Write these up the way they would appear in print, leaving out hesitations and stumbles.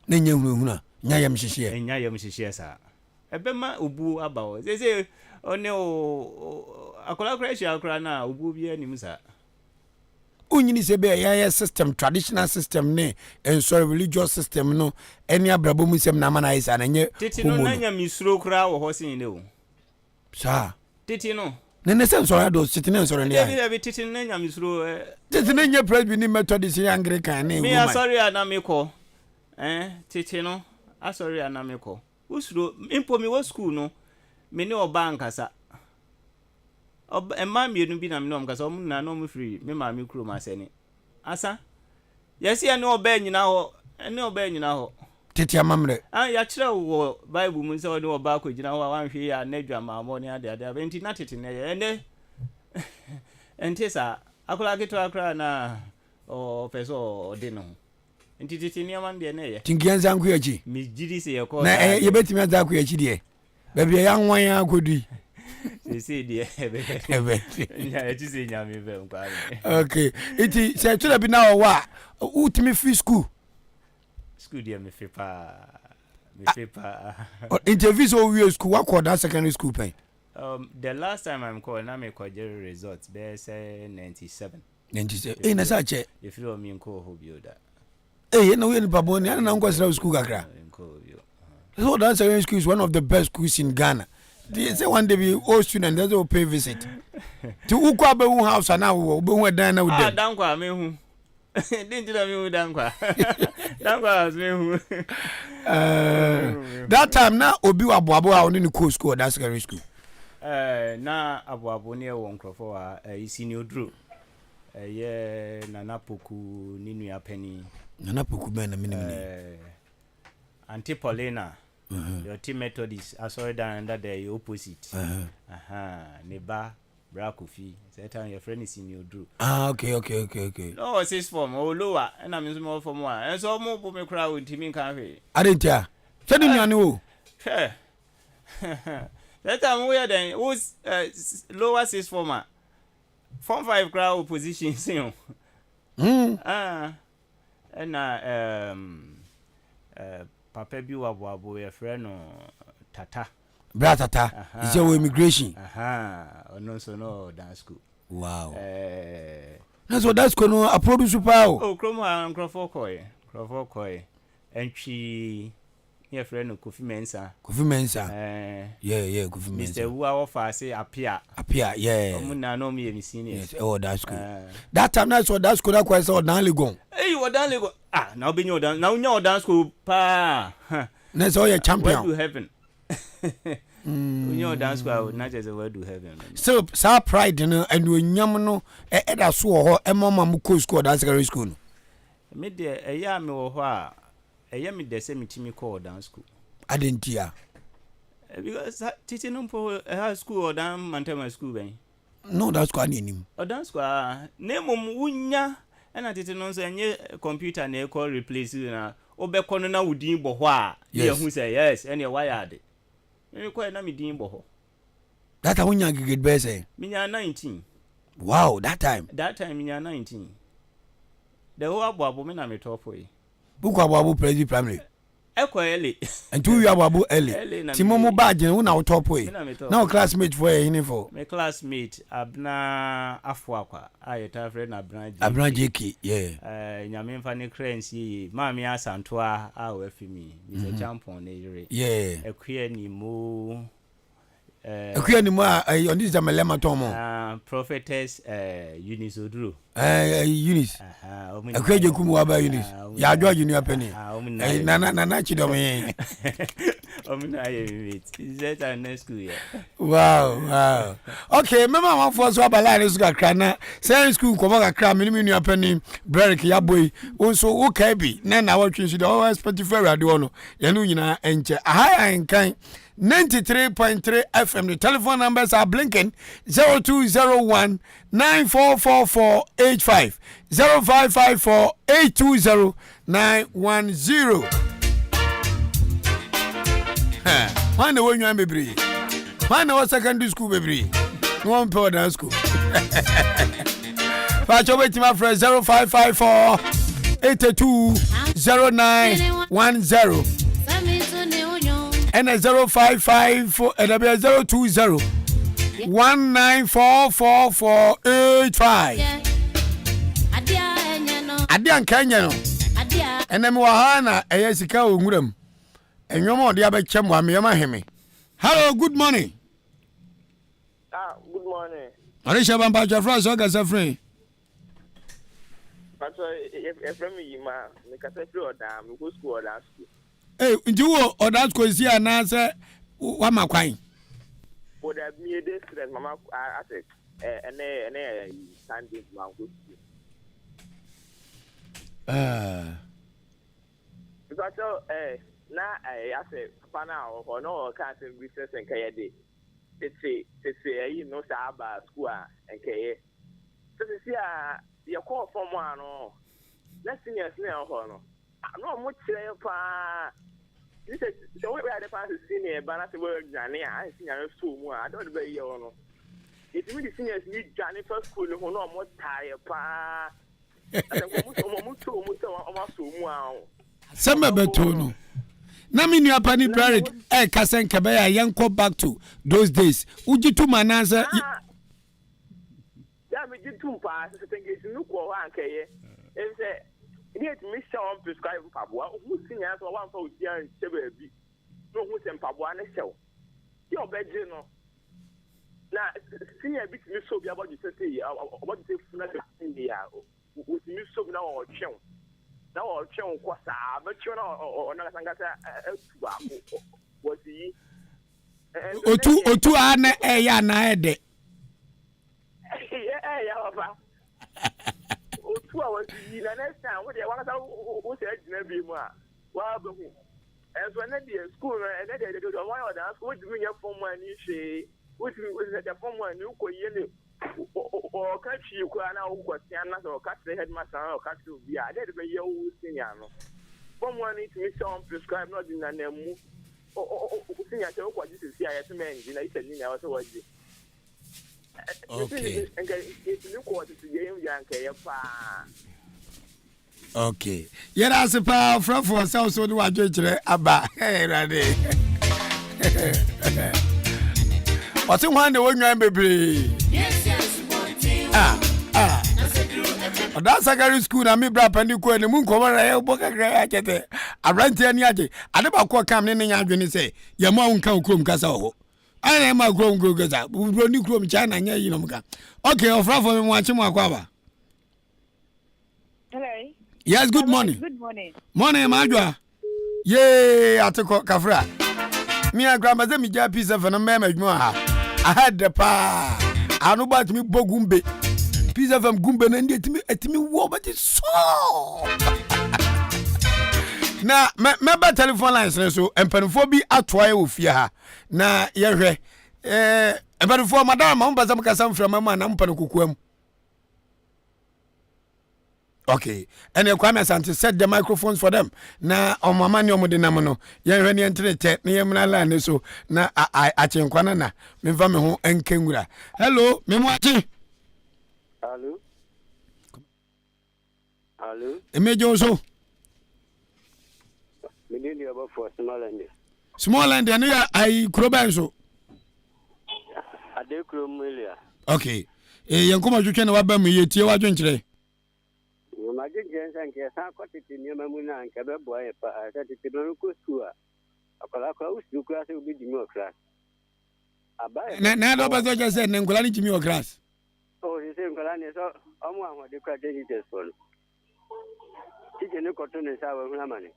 Nenye huna. Nyayam shishie. Nyayam shishie sa. Ebema ubu abawo. Say one o akola crash akra na ubu bia nim sa. Unyini sebe ya system traditional system ne and so religious system no any abrabo mu sem na mana isa na nye. Titi no nanya misuro kra wo hosin ne o. Sa. Titi no. Nene sem so do titi ne so ne ya. Ebi titi nanya misuro titi ne nye presby ni Methodist Anglican ne. Me sorry anamiko. Titi no. Sorry anamiko. Usuro impo mi wo school no. Me ne oba nkasa. Emma mienu bi na me no nkasa omu na no mu free me ma me kuro ma sene. Asa. Yesi ene oba nyina ho. Ene oba nyina ho. Titi amamre. Ya kire wo Bible mu se ene oba ko gina ho wanhwe ya nadwa ma mo ne ade ade. Enti na titi ne ye. Ene. Enti sa akola keto akra na o peso ode no. Enti titi ni amande ne ye. Tingianza nku yachi. Mi jiri se ye ko. Na ye betimi aza ku yachi de. Baby ya nwan ya akodui. See the yeah, it is in Yami. Okay, it is said to be now what? Ultimate free school. School, dear, me paper. Interviews over school, what called that secondary school pay? The last time I'm calling, I make Jerry results, they say 97. 97. In a such a if you mean call who build that. Hey, you know, in Baboni, I don't know what's school. So that secondary school is one of the best schools in Ghana. They say one day we all students they will pay visit. To Ukwabe house and now we dine with them. Dankwa me who. Didn't you know Dankwa? Dankwa was me who. That time now Obi wa Abuabo on in the school that secondary school. Na Abuabo near one crofo senior Drew. Nana Puku Ninu ya penny. Nana Puku ben a minimum. Auntie Paulina. Your team method is sorry down under the opposite. Neba Brakofi. That time your friend is in your Drew. Okay. No, it's form or lower, and I'm small for more. And so more for me crowd with Timmy Cafe. I didn't tell. Tell you know. That time we are then was lower 6 former. Form 5 crowd position soon. And Papa bi wa boabo ya friend no Tata. Bra Tata. Is your immigration. No so no dance school. Wow. That's what that's going to produce power. Oh, Crofo Koy. Entry your friend no Kofi Mensa. Yeah, Kofi Mensa. Mr. Who offer say appear, yeah. Omuna no me senior. Yes, oh that's cool. That time that's what that's cool. Quite so down Legon. Hey, you down Legon. Now be your down. Now your dance school pa. That's all your champion. Where to heaven. When your dance school not just a word to heaven. So sa pride no and when yamono e da so ho e mama mu ko school that secondary school. Me de e ya me wo ho a e ya me de se me timi call dance school. I didn't hear. Because teaching them for high school or down Montana school ben. No, that's quite name. Or dance school name wunya and I didn't know say computer na call replace na obekọ na wudin bo ho a ye hu say yes and your wired. Me call na me din bo ho. That time wunya get be say. Me nya 19. Wow, that time. Me nya 19. The whole abo me na me top for you. Book abo primary. Early. And 2 years abu early. Timomo badge na top way. Now classmate for uniform. My classmate Abna Afwakwa. I ta friend Abna JK. Yeah. Nyame mfa ne crancy. Mami Asantwa a we me. Mr. Champion ne. Yeah. Ekwe ni mo on this Amelema Tomo. Prophetess Eunice Odru. Eunice. Ekwe kumu aba Eunice. Ya jwa junior penny. Na chidomo. Omina ye is that our next school year? Wow. Okay, mama one for so abala so kakra na science school ko ba kakra me nua penny break ya boy. Wonso okay bi na watching so the always specify radio no. Ye no nyina enche. Ahenkan 93.3 FM. The telephone numbers are blinking 0201 944485 0554 820 910. Find the one you am baby. Find our secondary school baby. No one power dance school. But you wait my friend 0554 82 0910 and 055 and 020 194485. Ahenkan Kwame and then Wahana Ayesika Ungurum and your mother Abacham Wamiama. Hello, good morning. Good morning. Arisha Bambaja France, August free. But if me, ma, make a or damn, go school or that school. Hey, you or that school is here and answer what my quine. Would have me a day that Mamma, I said, and standing my good school. Because now I say, Pana or no, can't business and Kayade. It's a, you know, Saba school and Kay. So, see, you call from one or let's see your snail honor. I'm not much saying, this is the way I pass the senior, but not the word Johnny. I think I have 2 more. I don't be your honor. It's really seniors need Johnny for school who know more tired, pa. Some betono. Nami ni apani Brerick Kasen Kabaya yanko back to those days. Uji tu manaza. Yeah, me did 2 passes. I think it's no ko one kay. It's a need to miss on prescribe Pabua. Who sing as one for young Chebebi. No, who's in Pabua and show. Your bed, you know. Now, senior bit me so be about the city. What is it in the with me so now or chum. Now or chum quasa, but you know, or not was he? O two ane eya na ede. Yeah, o 2 hours the next time what they want to say be more. Well, as when they school and they don't want to ask what do you have for money she what the form one you go yen or catch you now question or catch the headmaster or catch you be I did be your senior. From one need to miss on prescribe not in a name or senior what this is here as a man in a also was it. Okay. Okay. Yera se pa from for South so do adwere aba. Hey rade. What's one the one you bebre? Yes. That's secondary school na me bra pandi ko ni mun ko mara e boka gra akete. Abranti ani age. Ade ba ko kam ne nya adwene se ye ma won kan krom kasa ho. I am a grown girl. We need to China. You know, okay, I'll for me watching my quava. Hello. Yes, good morning. Good morning. Morning, Madra. Yay, I took Kafra. Me and grandma, me just piece of an amendment. I had the pa. I know about me, Bogumbe. Piece of them Gumbe and get me, what but it's so. Na member telephone lines so empanfo bi atoa e ofia na yehwe empanfo madam ma mbasa mkasa mfra mama na mpa kokoam. Okay, and Kwame Asante set the microphones for them. Na omama ni omode nam no yehwe ne entrete na yemna line so na achenkwana na memfa me ho enkengura. Hello, memwachi. Hello. Emejo so. For Small land, and I Crobanso. I do Cromelia. Okay. Yankuma, you can have me a tear today. You might get and get some cottage in your Mamuna and Cababoy, I said it's a local school. A Colacos, you class will be the more class. I buy now, but I just said, Nancolani to me or grass. Oh, the same Colani, so I'm one of the credit is for. Teaching the cotton is our money.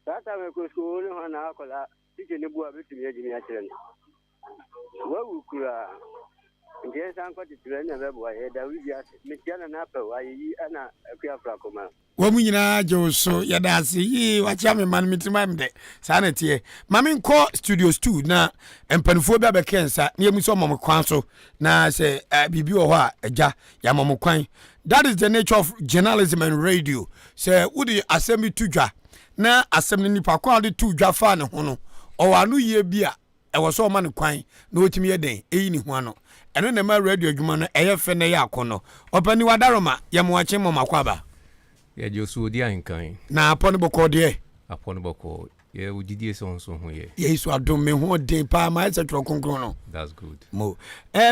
That time I go school on our color, teaching the boy to me a children. What would you guess? Uncle to another boy that we just Michigan and Apple, I and a clear fracoma. Woman, Joe, so Yadasi, watch me, man, me to my sanity. Mammy call studios too now, and Penfoba Bekensa, near me some of council. Now say, Bibua, a ja, Yamamu Quine. That is the nature of journalism and radio. Say, would you assemble to ja? Na asem ni pa kwa de tu dwafa ne ho no o wa no ye bia e wo so ma ne kwan na otimi ye den eyi ni ho ano eno na ma radio adwuma no eye fe na ye akono opani wadaroma ye mo ache mo makwaba Yeah, just Odi Ahenkan. Na upon boko de. Upon boko. Yeah, we did this on so here. Yes, so I don't me ho de pa ma se tro konkron no. That's good. Mo.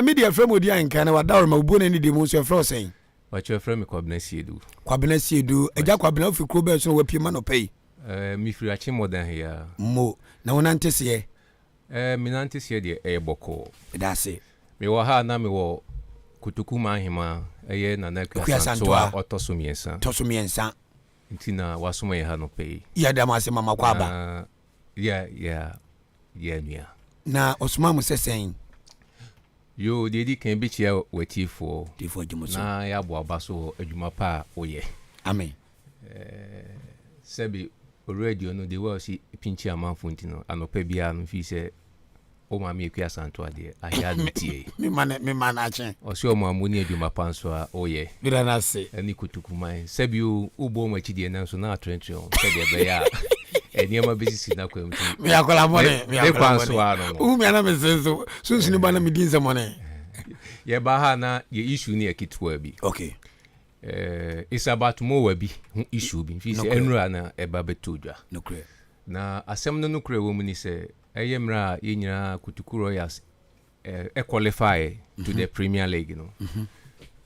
Media frame Odi Ahenkan na wada ma bu na ni de mo so fro sen. What your friend me Kwabena Siedu. Kwabena Siedu, eja Kwabena fi kro be so we pie ma no pay. Me free achi more than here. Mo. Na wona ntese ye. Me nantese de boko. That's it. Me wa ha na me wo kutuku mahima na na Kuyasantoa otosumiensa. Tosumiensa. Ntina wasoma ye ha no pay. Ya da ma se mama kwa ba. Yeah, nua. Na osuma mu sesen. Yo dedi kan bi chia watifo. Tifo jimuso. Na ya bo abaso adwuma pa oye. Amen. Sebi radio no de wa si pinchi amanfo ntino anopa bia no fi se o ma me akua santo ade ahia ntie. Me man achen. O se o ma amuni adwuma pa nso a oye. Bi da na se. Ani kutukuman. Sebi o bo ma chidie na so na atrentrion. Sebi be ya. Eniema bisisi na kwam ti. Me akola mone, me akola mone. U me ana me senso. Sunsu ba na me din mone. Ye ba ha na ye issue ni akitwa bi. Okay. It's about more bi issue bi. Fi se enra na eba betodwa. No cre. Na asem no cre wo mu ni se eyemra ye nyina Kutuku Royals qualify to the Premier League no.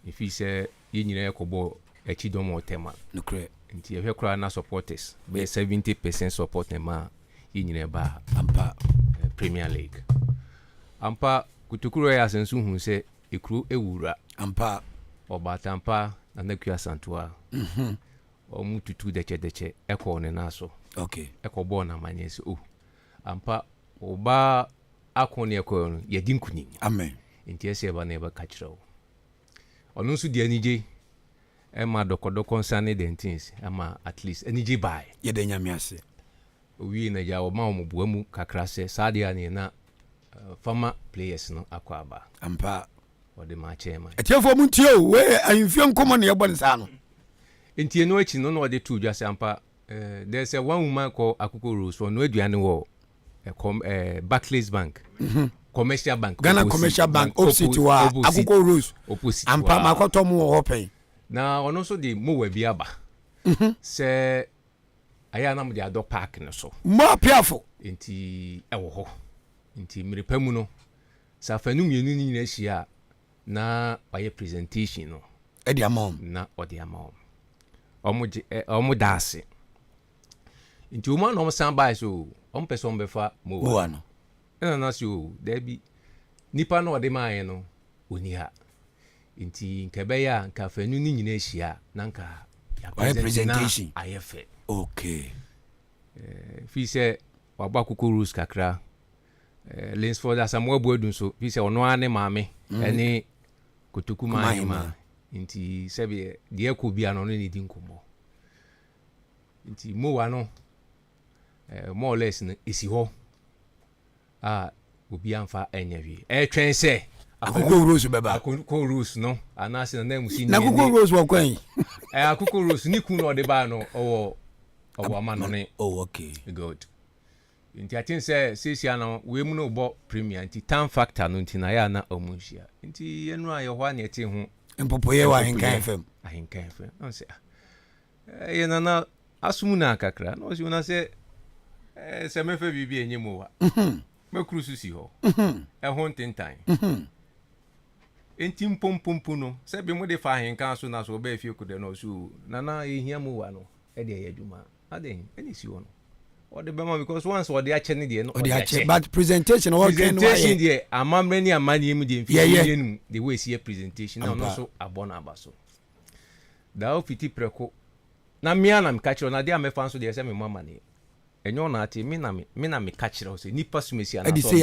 If he say ye nyina ekobo echidomo tema. No cre. Nti ye hwekra na supporters be 70% support ma ye nyina ba ampa Premier League. Ampa Kutuku Royals nso hu se ekru ewura ampa obatampa na nakua santoa. Omu tutu deche ekọ ne naso. Okay. Ekobo na manyesi ampa oba akoni ekọ ye dinkuni. Amen. Nti ese ba na eba kachiro. Onu nso di anije ema dokodoko nsane dentins ama at least anije bai. Ye de nyame ase. Owi na ja o ma omubu amu kakra se sadia ne na former players no akwaba. Ampa O de ma chema. Etiefo mu ntio we ahimfie nkomo ne yebɔ nsa no. Nti eno achi no de tu dwa se ampa there's a one woman called Akuko Rose for no aduane wo Barclays Bank. Commercial Bank. Ghana Commercial Bank opposite wa Akuko Rose. Opposite. Ampa makoto mu wo pen. Na ono so de mo wa bi aba. Se aya na mo de ado park no so. Mo piafo. Nti ewo ho. Nti mrepa mu no. Sa fanu mienu ni na hia na aye presentation no. Edi amom. Na odi amom. Omo dase. Nti uma no san bai so on person befa mo ano. Na so there be nipa no ode man no oni ha. Nti nkebe ya nka fanu ni nyina hia na nka ya presentation ayefe. Okay. Fi se waba Kuku Rules kakra. Linsford asamwa buedun so fi se ono ane maame ene Kutuku mahima. Nti sebe de ko bia no ne di nkomo. Nti mo wa no more or less no esi ho obi amfa enyewi twen se Akuko Rose beba Akuko Rose no anase na musi ni na Akuko Rose wo kwan Akuko Rose ni kun no de ba no owo ama no ne. Oh okay, good. Nti atin se sesia no we mu no bo premier nti time factor no nti na ya na omunhia nti enu aye ho na eti ho empopoye wa Ahenkan FM. Ahenkan FM on se ye na asumu na kakra no si una se se mefe bibi enyemo wa me cruise si ho ho ntentan enti mpompompo no se be mo de fa Ahenkan so na so ba fie kude no so na ehia mo wa no e de yaduma aden eni si ho no or the bema because once or the actually there no but presentation or presentation there amamreni amani mu de mfi the way see presentation no so abona abaso da ofiti preko na mia na mkachiro na dia mefa so de se me mama ne enyo na ati mi na me kachiro so nipa sumesi na so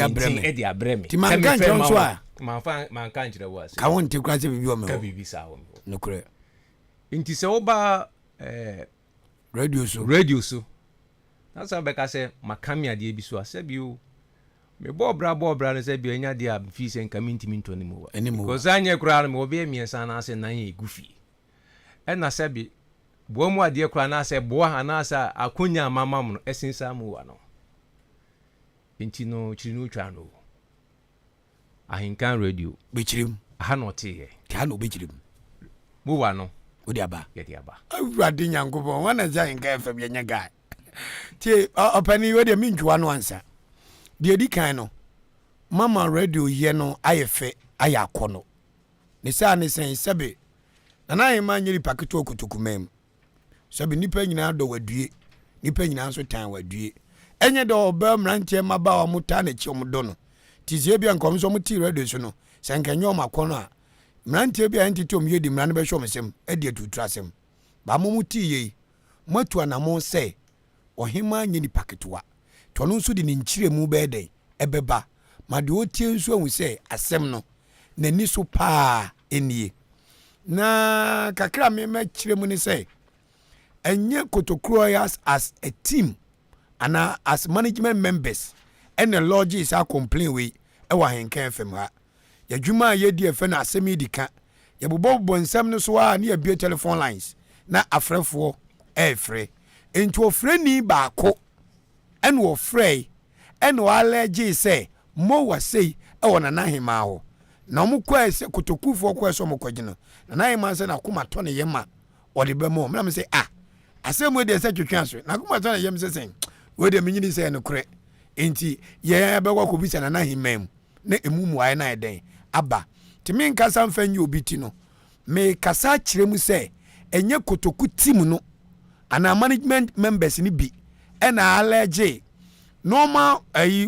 e di abreme ti man kan jiro so a man kan jiro wa se ka won te kwase bibi o me ka bibi sa o no kure nti se oba radio so that's how beka say makamia de bi so asebio me bobra no say bi anya de am fi say nka mintimi ntoni mu wa because anya kura no me obi emiensa na say nan egufi e na sebi bo mu ade kura na say bo ha na say akonya mamam no esinsa mu wa no enti no chiri no twa no Ahenkan radio bechirim aha no te ye ka no bechirim mu wa no Odi aba. Yedi aba. Awurade Nyankopɔn wana ja Ahenkan FM yenye guy. Tie opani we de minjwa no ansa. De di kan no. Mama radio ye no ayefe ayakono. Ne sa ne sen sebe. Na na yema nyiri paketo okutukumem. Sebe nipa nyina do wadue. Nipa nyina so tan wadue. Enye do oba mrantie maba wa muta na chi omudo no. Tizie bia nkom so muti radio so no. Senkenyo makono a. Mrantie bia entiti omye di mran be hwo mesem e di atutrasem. Ba mo muti ye. Matu anamo se ohima nyini paketoa. To no nso di ne nkyire mu be den ebeba. Ma de otie nso ahu se asem no nani so pa enie. Na kakra me kyire mu ni se enye Kotokroyas as a team and as management members and the lodge is a complain we ewa Ahenkan FM ha ya dwuma ye di efe na asemi di ka ya bobo nsam no so a na ya bie telephone lines na afrefo efre enti ofre ni baako en wo frey en wo allergy say mo wa sei ewo na nahema ho na mo kwa ese Kotokufo kwa so mo kwagino na nahema se na kuma to ne yema odi be mo me say ah asem we de se twetwa so na kuma to ne yem se sen we de minyini se no kre enti ye be kwa kobisa na nahema na emumu aye na eden aba timi nkasa mfanyi obiti no me kasa kire mu se enye Kotoku team no ana management members ni bi ena allergy normal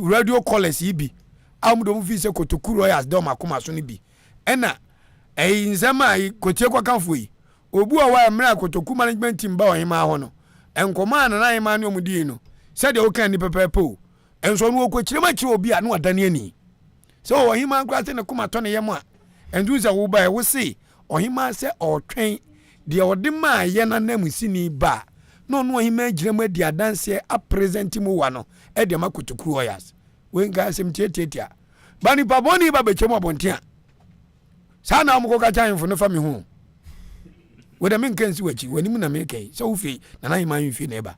radio callers yi bi amudo mu fi se Kotokroyas do makoma so ni bi ena nzema kotie kwa kanfo yi obu a wa mra Kotoku management team ba ohima ho no enkoma na hima ne omudi no se de o kan ni pepepo enso no okokire ma kire obi a no adane ani so ohima nkrate ne kuma to ne yem a endu za wo ba e wo se ohima se otwen de ode ma ye na namusini ba no no ohima giremu adi adanse a present mu wa no e de ma Kotokroyas we nga asem tietietia bani paboni ba bechem abontia sana amko ka chan fu no fa me hu we de menkan si wachi wani mu na mekai so ufi na na hima yimfi na eba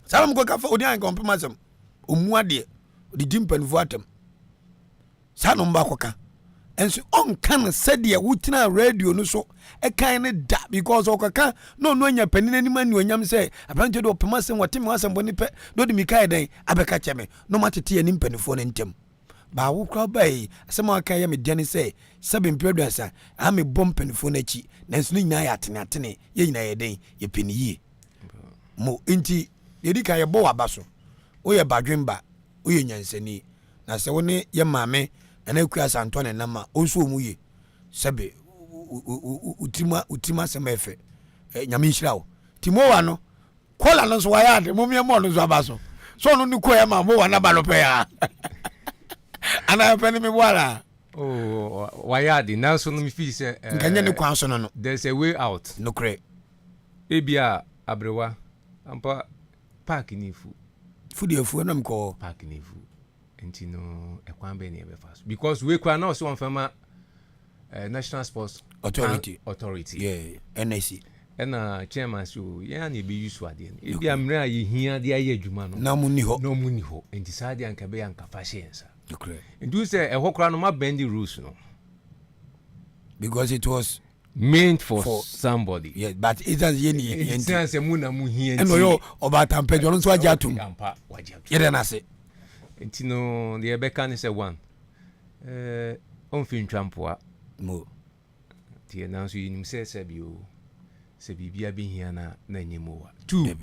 sana amko ka fa odi an kompem asem omuade odi dimpanfo atem sana mba koka enso on kan sadia wutina radio no so e kan ne da because okaka no no anya panina ni mani onyam se abante do pema sem watemi wasem boni pe do de mikai den abeka cheme no matete ani mpanifo ne ntem ba wo kra bai asem aka ya me diane se sebe mpredasa a me bom panifo na chi na enso nyina ya atene ye nyina ye den ye peniye mo enti ye dika ye bo wabaso o ye badwemba o ye nyansani na se woni ye maame ana kua santone nama onso omuye sebe utima semefe nyame nhirawo timowa no kola no so wayade momye mo no so abaso so no ni koya ma mo wana balope ya ana peni me wala oh wayade na so no mi fi se nkanye ne kwan so no there's a way out no kre ebia abrewa ampa park ni fu na mko park ni fu enti no ekwambe ni ebe fast because we kwa na so onfama National Sports Authority yeah NAC ena chairman so ya na ebe use ade no ebi amra ye hia de aye adwuma no na munni ho enti sade anka be anka fashiensa okay ndu say ehokra no ma bend the rules no because it was meant for somebody yeah but it has yeni enti say mu na mu hia enti eno yo oba tampejo no so ajatum ampa wajatum yede na se enti no the ebeka ni say one on fin trampoa mo tie na so yinim se bio se bibia bi hia na nyemowa two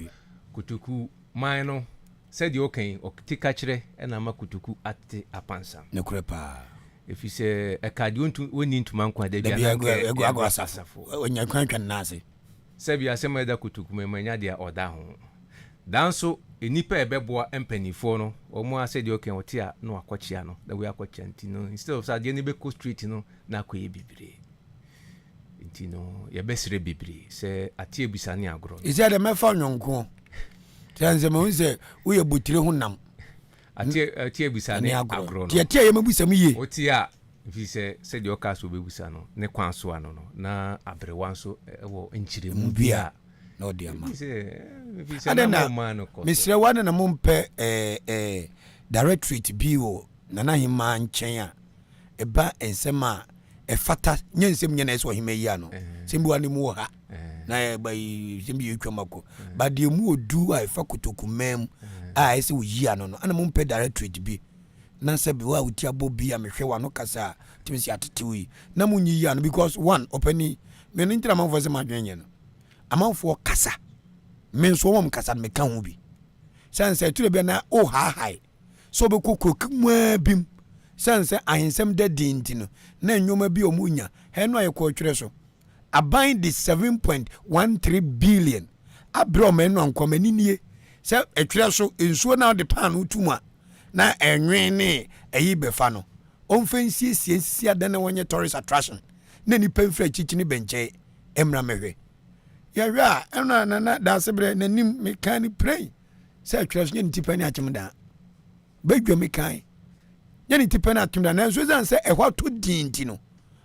Kotoku man no said you okay otika kire na ma Kotoku ate apansa ne krepa if you say a card you woni ntuma nkwa da bia ego agwasafo onya kwantwan na ase se bia se ma da Kotoku manya dia oda ho danso enipa ebeboa empanifo no omo ase de okay otia no akochia no da we akochia ntino instead of say ni be co street no na akoye bibire ntino ye besire bibire se atie bisane agro ise de mefa nyonko tanze ma unse wo ye butire hunam atie bisane agro no tie ye mabusam ye otia fi se de okaso bebusa no ne kwanso ano no na abrewan so wo nchire mu bia no dear man adena Mr. Wane na mumpe directorate bio na hima nchen a eba ensema fata nyensem nyana so hima yi ano sembi wani mu ha na ba sembi yetwamako ba de mu odu a fa kotokumam a ese wo yi ano no ana mo mpe directorate bi na se bi wa uti abobi a mehwe wa no kasa timisi atetewi na mo nyi yi ano because one opani me no ntira manfo se madwenye no amanfo kasa me nso wo kasa me ka ho bi sanse tule be na o ha hai so be kokokuma bim sanse ahensem da dinti no na nwoma bi omunya he no ayekọ twere so aban di 7.13 billion abro me no ankomani nie se etwere so ensuo na de pan utuma na enwen ne ayi befa no onfensie siesia da na wonye tourist attraction na ni pemfra chichini benche emra mehwe ya ya na da sebre na nim me kan pray se etwere so ni tipani achimda bedwo me kan yani tipena atumda na so zan say ehwa to dinti no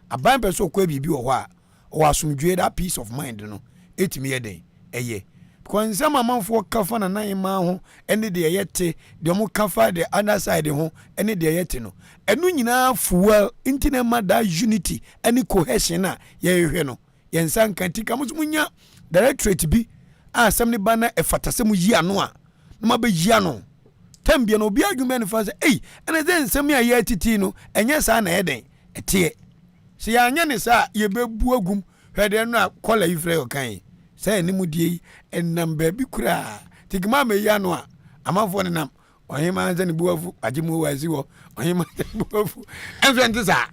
aban pe so kwa bibi wo ho a o asumdwe that peace of mind no etimi yeden eye because some amanfo kafa na nan ma ho ene de yete de mo kafa the other side ho ene de yete no enu nyina fuwa intina ma da unity ene cohesion na ye hwe no ye nsan kantika mo munya directorate bi a asem ne ba na efatase mu yi ano a no ma be yi ano tambia no obi adwuma ne fa se ene ze nsem ya ye titi no enye sa na eden etie se ya anya ne sa ye bebu agum hwede no akola ifre okan se ene mudie enam ba bi kura tigma me ya no a amafo ne nam ohima nze ne buafu ajimu wazi wo ohima buafu enfrente sa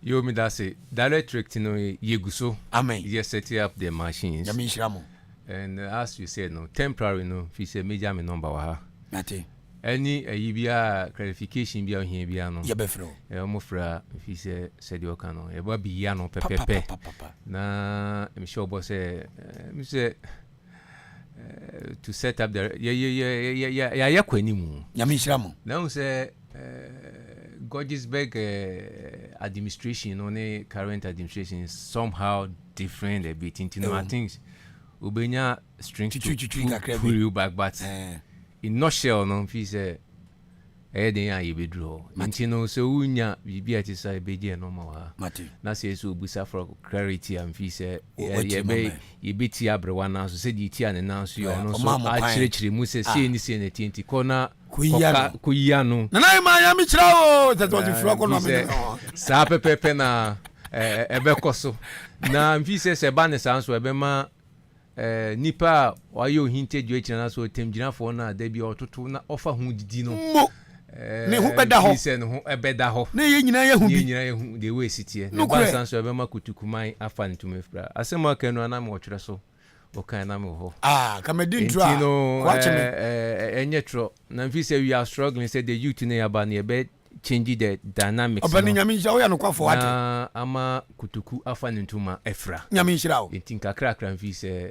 yo mi da se direct no yeguso amen yes set up the machines yami shiramo and as you said no temporary no fi se major me number wa ha Mate. Any a clarification be on here piano. Yabefro. Mofra, if he said your canon, a baby yano pepe. Na, I'm sure boss to set up the yakwenimu. Yamishamo. Now say Gorgeousberg administration on a current administration is somehow different a bit into things. Ubenya strength to pull you back, but in nutshell no fi say den ya be draw nti no so unya bibia ti sai beje no ma wa na say so busa for clarity am fi say ye be ti abrewa na so say di ti an na so yo no so a chirechire mu say say ni say na tinti kona kuya no na ma ya mi chira o that was the flock no me sa pepe na ebe koso na fi say se ba ne san so ebe ma nipa wayo hinte dwechina na so temgina fo na da bi ototo na ofa hu didi no ne hu beda ho se no ebeda ho ne ye nyina ye hu bi nyina ye hu de we sitie ne ba san so ebe ma kutukuman afa ntumi fra asema ka no na me otwere so o kan na me ho kamedi ntwa kwache me enyetro na mfi say we are struggling say the youth ne yaba ne be change the dynamics obani nyamisha wo ya no kwafo wate ama kutuku afa ntuma efra nyamisha wo tinka krakra mfi se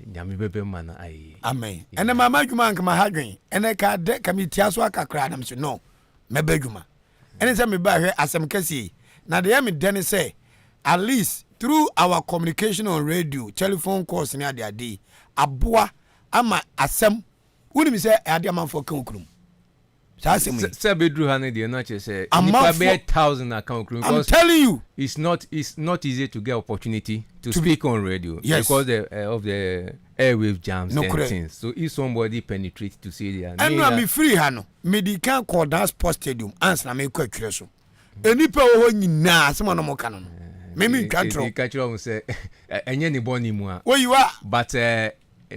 nyame bebe mana ai amen ene mama adwuma nka ma hadwen ene ka de kamitia so akakra na mse no mebe adwuma ene se me ba hwe asem kasi na de me dene say at least through our communication on radio telephone calls ni ade aboa ama asem woni mi se ade amanfo kan okrum Say bedru hane de na che say nipa be 1000 account because I'm telling you it's not easy to get opportunity to speak on radio because of the airwave jams and things. So if somebody penetrates to see there and I'm free hano medical call that sports stadium answer na me kwa twere so enipa wo nyina asema no mo kan no me control control say enye ni boni mu a where you are but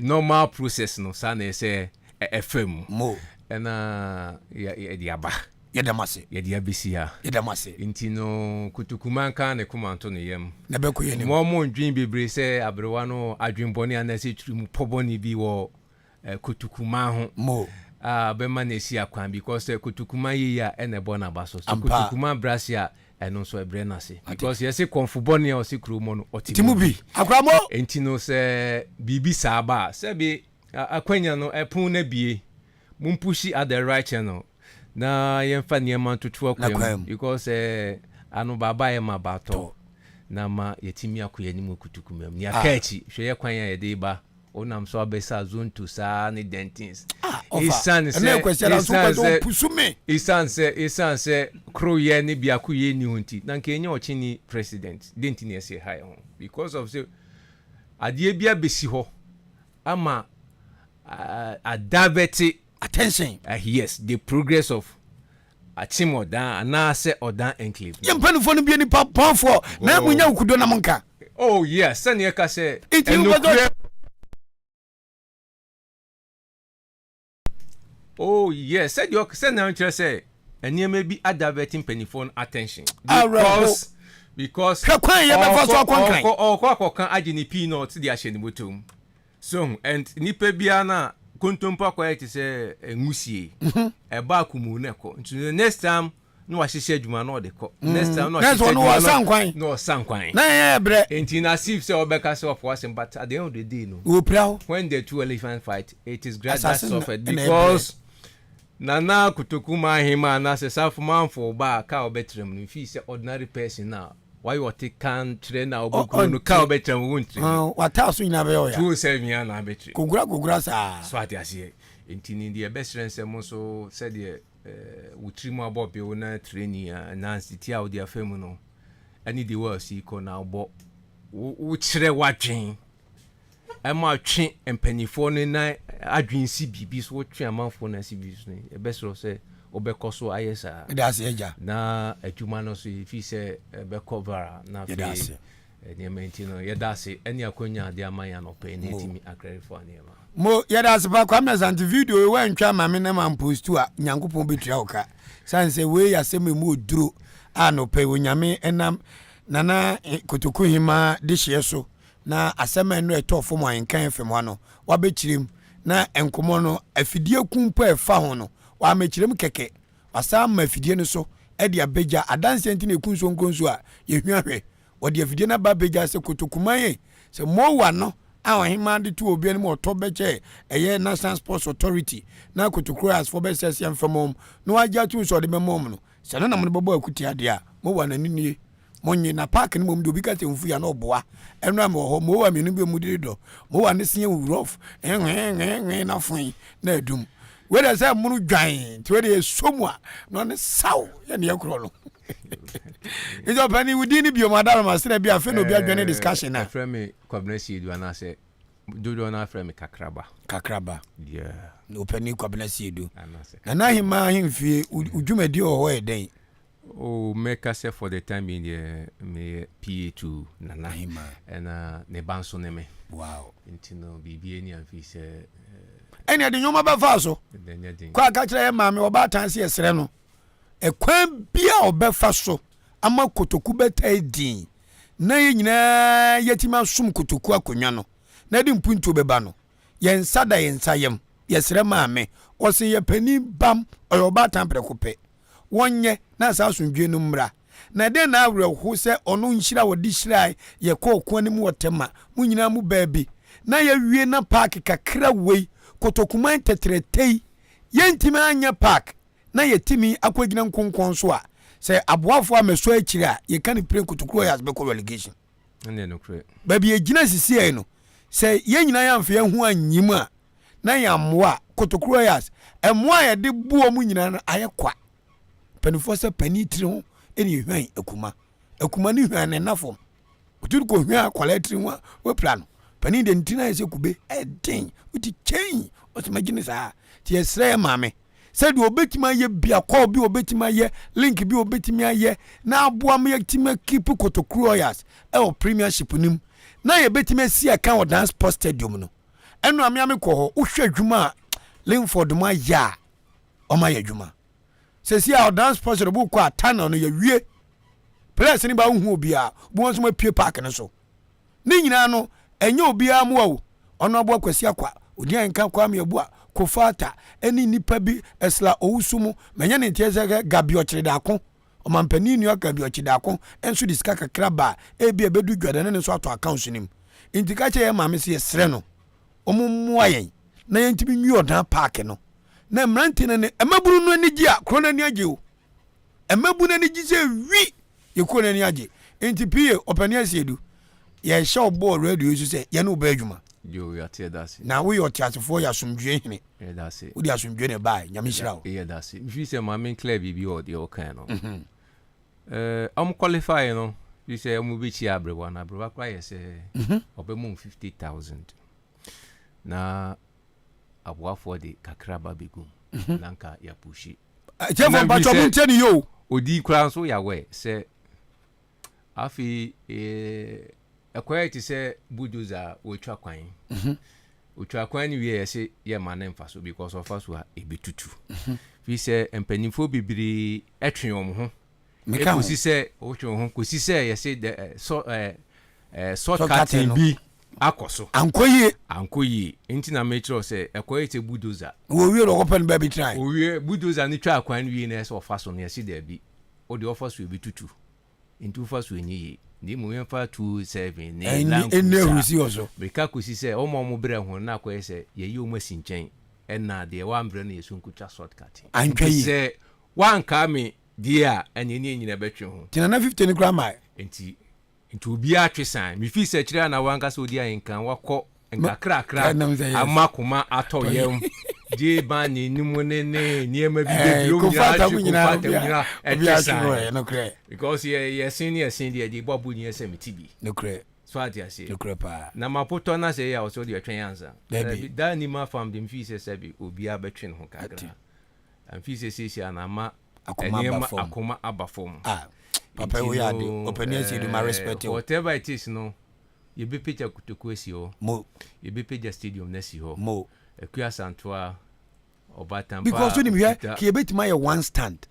normal process no sa na say FM mo ena ya diaba yedamase yediabisia yedamase intino kutukuman kan ne kumanto ne yem na be ko yeni mo ndwin bebre se abrewa no adwinboni anase trim poboni bi wo kutukuman ho mo be man esi akwan because kutukuman yi ya ene bona baso so kutukuman brasia eno so ebre na se because yesi konfuboni o se krumo no otimu bi akramo intino se bibi saba se bi akwanya no epun na bie mumpushi at the right channel na yemfa niema tutu akwam because anu baba ye mabato na ma yetimi akoyani mu kutukumam ni akachi hwe ye kwan ya de ba onam so abesa zone to sa ni dentins isan se kroye ni biaku ye ni hunti na Kenya ochini president dentini ese high on because of say adie bia besi ho ama a divert attention yes the progress of Achimoda and say Odan enclave. Yam panufo no bi ni pamfo na munya ukudo na monka. Oh yes, send you ka say. Oh yes, said you send now say and you may be diverting pennyphone attention because kwan ye be for so kwan kan agini peanut the asheni botum. So and nipa bia na kontompa quiet say ngusie eba akumu na ko nti next time no wahihye adwuma na ode ko next time no wahihye no sankwan na ye bre enti na sif say obeka say of was but at the end of the day no when the two elephant fight it is great that suffered because nana kutokuma hima na se safman for ba ka obetrem no fi say ordinary person now why you take can train na oboku no ka obetrem wonti wata so ina be yo ya 27 na betri kugura sa so ati ase enti ni the best friend say mo so said the utrimu abobe na training na city out their fam no ani the world see ko na obo wo kire wadwen ama twe empanifo no na adwen si bibi so twe amanfo na si bibi so e best say obekoso ayesa that's eja na adwuma no so fi say be cover na fi ne mentino yedase eni akonya de amanya no pe ne timi akrefo anema mo yedase ba kwa mezanti video we ntwa mame na man post to a nyankopon betua oka sanse we yasem mu oduro ano pe onyame enam nana kotoku hima de hye so na asema no etofo mo Ahenkan FM no wabechirim na enkomo no afidie kumpo efa ho no wa mechirim keke asam afidie no so e de abeja adanse ntine kunso nkonso a yehwahwe wode afidie na ba beja se kotokumaye se mowa no Ahima de tu obi ani mo to beche eye National Sports Authority na kotokuro as for best SM from no agya tu so de memom no se na mo bobo akuti ade a mo wa nanini monye na park ni mom de obi ka te mfu ya na oboa enu am ho mo wa menu bi mu de do mo wa ne se rough na fun na adum we dey say munu dwan ti we dey somua no ne saw ya ne yakro no ijo pani wudi ni bio madam masere bia fe no bia dwane discussion na frame kwabnesi edu na say dodo na frame kakraba yeah no pani kwabnesi edu na hima himfie udwumadi ho eden oh make us for the time in the me PA2 nana hima and ne banso ne me wow intino bibi eni amfi say eni ade nyoma ba fa so kwa ka kire ma me oba tanse esere no ekwan bia obefa so ama kotoku betai din na ye nyina yatima sum kotoku akonwa no na de mpuntu beba no ye nsada ye nsayem yesere maame ose ye pani bam oyoba tampre kope wonye na sa asundwe no mra na de na awre ho se ono nhira wodi hira ye kokko ani mu wotema mu nyina mu baabi na ye wie na park kakra wei kotokuman tetretei ye ntimi anya park na yetimi akwagina nkonkon so a se aboafo ameso akiri a ye kan pre kotokuro yas be ko relegation ene no kre baby egina sisi no se ye nyina ya mfe hu anyim a na ya moa kotokuro yas emoa ye de buo mu nyina na ayekwa panifo se pani tiri ho eni hwan akuma ni hwan ne nafom otu ko hwan kwala tiri ho we plan pani de ntina ye se kube eden uti chain o se magine sa ti esre maame said obetima ye bia call bi obetima ye link bi obetima ye na aboa me yetima keep kotokuro yas e premiership nim na ye betima si aka o dance sports stadium no enu ame ko ho uhwe adwuma Linford ma ya o ma ya adwuma se si a dance sports no bu ko atana no ye wie place ni ba hu obi a bu won so ma pie park no so ni nyina no enye obi a mo wo ono abo kwasi akwa Odi Ahenkan Kwame Yeboah kofata eni nipa bi esla owusumu menye ne tieze gabi ochredako o mampani nu gabi ochredako enso diska kakra ba ebi ebedu dwada ne so ato account nim intika che ye maame se yesre no omummu ayen na yentimi nwi odan park no na mranti ne emaburu no ani gi a krona ni age o emabu na ni gi se wi ye krona ni age enti pie opani asiedu ye show ball radio so se ye no ba adwuma yo ya tie that's na we your tiasefo ya somdwe hene yeah that's it we dia somdwe ne bai nyame hira wo yeah that's it if you say my main club bi o the okay no I'm qualify no you say I'm be chi abrewa na abrewa kwa yes obemu 50,000 na abwa for the kakraba begum nanka ya pushi Jefo bacho munteni yo odi kura so ya we say afi akwai say buduza otwa kwan otwa kwan ni we say ye manen faso because of us wa ebetutu fi say empanimfo bibiri etwe om ho meka ko si say otwe ho ko si say ye say short cutting bi akoso ankoyi enti na metro say akwai te buduza wo wi ro kopen ba bi try o wi buduza ni twa kwan wi na so faso na ye si da bi o de offer ebetutu into faso enyi ni mu yemfa 27 ne rusi oso beka ko si say o mo bre ho na ko say ye yi o masinchen na de wa mbre na yesu nkucha shortcut antwayi say wan ka me dia anye ni nyina betwe ho tina na 50 ni grandma enti obi atwesan me fi say kire na wan ka so Odi Ahenkan wakọ nkakrakra amakoma ato yem je ba ni nimu ne niema bi de bio nyina atwesan no kre because ye senior de bobu ni ese metibi no kre so ati ase no kre pa na mapoto na say ya so de atwen ansa da ni ma fam de mfi say sabi obi abetwen ho kakra amfi say anama akoma abafom papa we are opinion say do my respect whatever it is no you be picture kutoku esi ho mo you be picture stadium na si ho mo Akua Santoa Obatampa because when you hear ki bet my one stand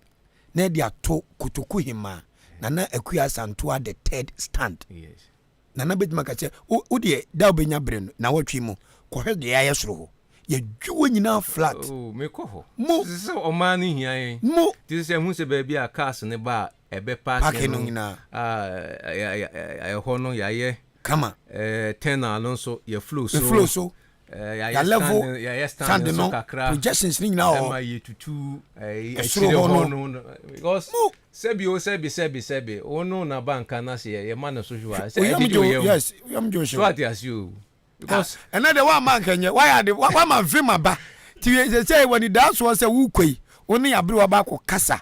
na dia to kutoku hima na Akua Santoa the third stand yes na bet maka che o de da obenya bre no na watwi mu ko hwe de ya soro ho ye dwo nyina flat oh me ko ho mo so o man ni hian mo this say hu se ba bi a cars ne ba ebe parking no nyina ya ho no ya ye kama tenor no so ye flow so ya level ya stand no projections ni nyina o ma ye tutu no because sebi ono na banka na se ye man so jwa say yes yam jo so what as you because another one man kenye why man film aba ti say when the dance was say wu kwei oni abri wa ba ko kasa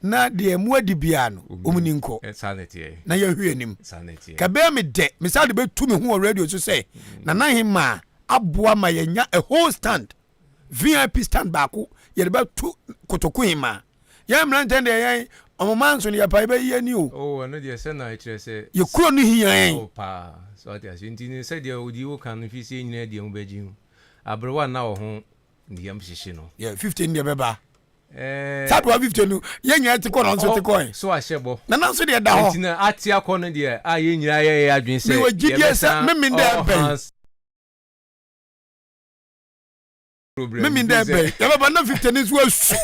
na de mu adibia no omuni nko sanity na ye hwe nim sanity ka be me de me say de be tu me hu radio so say na hima aboa ma yenya a whole stand VIP stand baako ye de be tu kotoku hima ye mran tende ye omoman so ne ya pa be ye ni o oh no de say na kire say ye kuro ni hiyan oh pa so ati as intini say de odi wo kan fi say nyina de mu baji hu abrewa na wo ho ndiyam hihye no yeah 15 de beba sad wa 50 no ye nya ti ko no so ti ko so ahyebo na so de da ho ntina ati akọ no de a ye nyira ye adwen say me wo gidie say me nda ben me nda ben ya baba na 50 ni so asu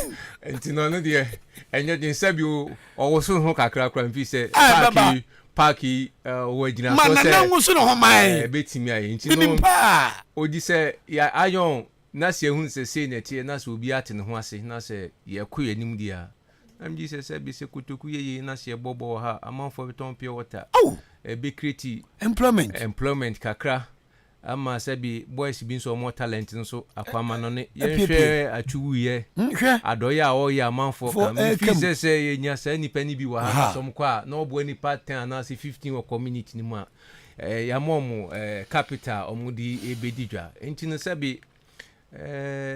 ntina no de enye din sabi o wo so ho kakra kra mfi say parki wo gina so say man na wo so no ho mai betimi aye ntino odi say ya ayon na se hu se na tie na se obi ate ne ho ase na se ye kọ yanim dia am ji se bi se kutoku ye na se bobo ha amanfo beton pure water be create employment kakra ama se bi boys bi so more talent nso akwama no ne ye hwe atuwu ye adoya o ya amanfo kam fi se ye nya se nipa ni bi wa ha som kwa na obo ni part 10 na se 15 wa community ni mu a ya momu capital omudi ebedidwa enti no se bi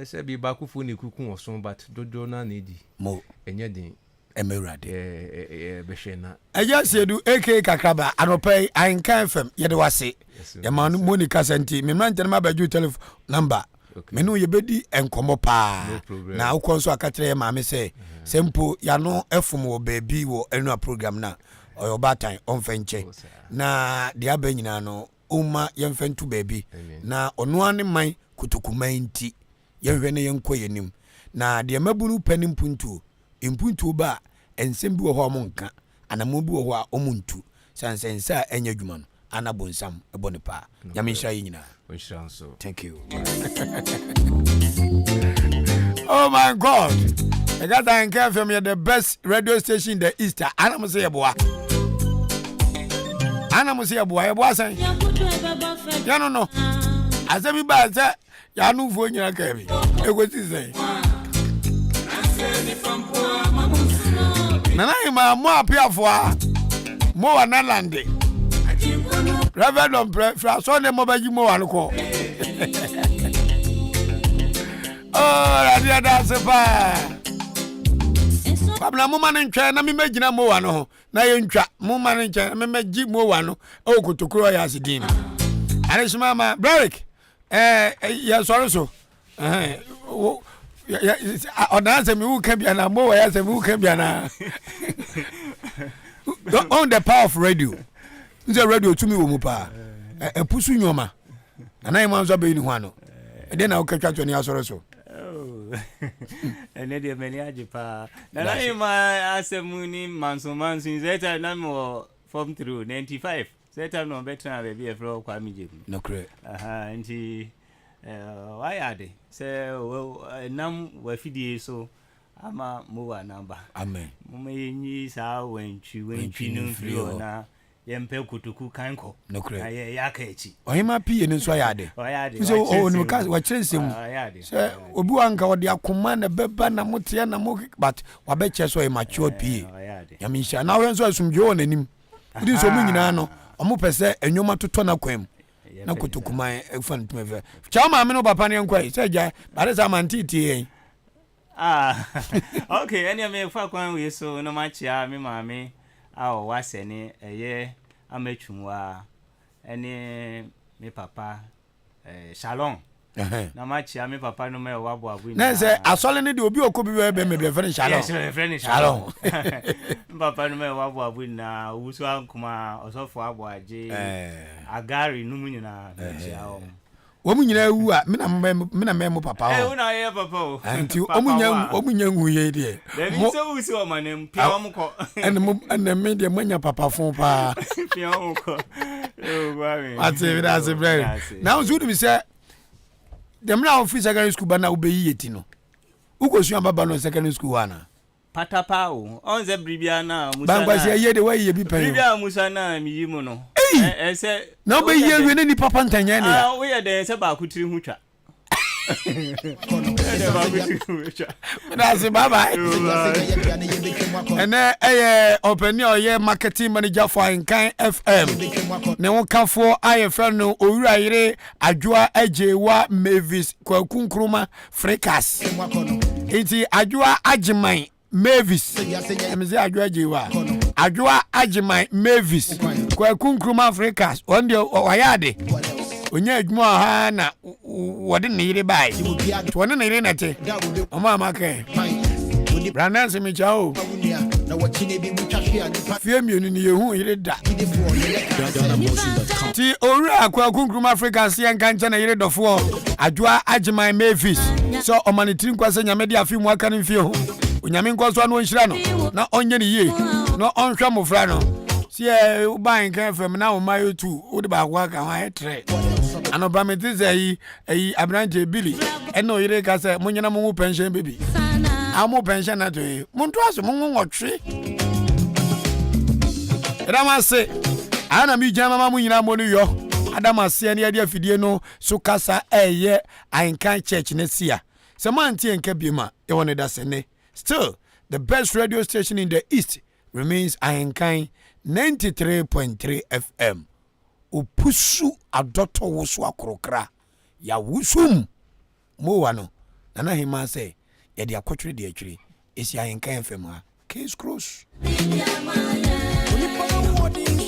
sebi bakufu ni kuku osun but dodo na needi mo enye din emerade behena eja sedu AK kakraba anopai Ahenkan FM yede wase ya manu Monica Santi me mrante na baju telephone number menu yebedi enkomo pa na ukonso akatere ya maame se sempo ya no efum wo baby wo enu program na oyo batan onfenche na dia ba nyina no uma yemfentu baby na ono ane man kutukumanti yehwe ne yenko yenim na de mabunu panim impuntu ba ensem bi wo ho monka anamo bi wo ho a omuntu sansensa enya adwuma no anabonsam ebone pa nyamensha yinyina so thank you oh my god I got Ahenkan FM, the best radio station in the East. Anam say Yeboah say ya no Asemi ba say ya nu fo nyina ka bi. E go ti say. Nana ima mo apiafo a. Mo wa na lande. Reverend on fra so ne mo baji mo wa no ko. Oh, radio da se pa. Pabla mo man ntwa na me magina mo wa no na ye ntwa mo man ntwa me magi mo wa no o kotokuro ya asidin. Ani shima ma break ya sorry so ya odanse mi wu kan bia na mo wa ya se mi wu kan bia na on the power of radio. Nze radio tumi wo mu pa epusu nyoma na man so be ni ho ano e de na o katwa to ni asoro so. Ene de meni ajipa na ima asemuni manso zeta na mo form through 95 zeta no better be e fro kwa mije no cre nti why ade se nam wafidie so ama mo wa namba amen mo yenyi sa wentwi no frio na yempe kutuku kanko no cre ya ka echi ohima pie ne so ya de so o no ka wa kyerensem se obi wanka odi akoma na beba na mote na mo but wa be kye so e mature pie ya mi sha na wo so asumdwe won anim udi so mu nyina no omo pese enwoma toto na kwam na kutukuma e fan tumefe cha ma me no papa ne nkwai se ja bare sa man titi en okay any me fa kwan we so no ma chia me mame awo wasene eye ametwumwa ene me papa Shalom na machia me papa no me wabo abu na se asole ne de obi okobi we be me friend Shalom yes friend Shalom papa no me wabo abu na wusu ankuma osofo abo aje agari numu nyina machia o wo munyina wu a me na me mo papa o una ye papa o anti omunya hu ye de mo se wusu o manem pia o mko en me de manya papa fon pa pia o mko o baby ati that's very now so do say dem na office secondary school ba na obeyi yeti no ukosu ambaba no secondary school wana patapa o onze bribia na musa bangwa se ye de wa ye bi pen bribia musa na mi yi mu no se na obeyi ye ne ni papa ntanya ne ya we ye de se ba kutiri hu twa that's baba ene openi oye marketing manager for Ahenkan FM ne wonka IFL no owura yire adwoa ajewa Mavis kwakunkruma frekas enti adwoa ajiman Mavis emze adwoa ajewa adwoa ajiman Mavis kwakunkruma frekas onde oyade onya adwuma ha na wode ne yire bai wode ne yire na te omo amake Brandon Semichao na wachine bi mutwahwe anipa fiemienu ni yehu yire da ti owura akwa kunkruma Africa se nka ncha na yire dofo adwoa ajiman Mavis so omanitiri nkwase nyame de afi mu aka ne mfie ho onyame nkoso no nhira no na onye ne yie no onhwa mofra no sie uban kan fam na o mayo tu o de ba kwa ka ha etre ano bametize yi abranje Billy eno yire ka se munyana mu pension baby amu pension na to muntu aso mu ngotwe ramase ana mi jama mama munyina mo no yo adamase ne ade afidie no so kasa eye Ahenkan church ne sia se manti enka biema e woni da sene still the best radio station in the east remains Ahenkan 93.3 FM opusu adoto woso akrokra ya wusum mo wano nana hima say ya de akotwere de atwire esi Ahenkan FM ha case cross